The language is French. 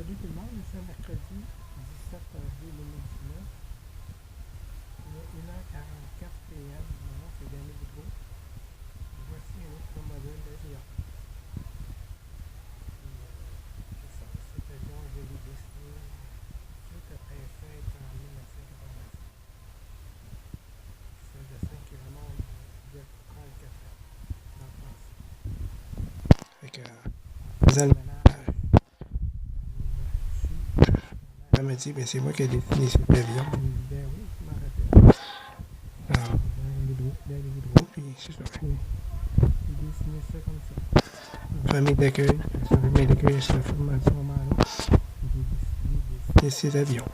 Salut tout le monde, nous sommes mercredi 17 avril 2019. Il est 1h44 PM. Mon nom c'est Danny Boudreau. Voici un autre modèle d'avion. C'est ça, cet avion, je l'ai dessiné tout après fête en 1987. C'est un dessin qui remonte de 34 ans dans le passé. Fait que, en faisant le ménage, elle m'a dit, c'est moi qui ai dessiné cet avion. Ben oui, je m'en rappelle. Alors, Danny Boudreau, puis c'est ça. J'ai dessiné ça comme ça. Une famille d'accueil, à ce moment-là, j'ai décidé de dessiner cet avion.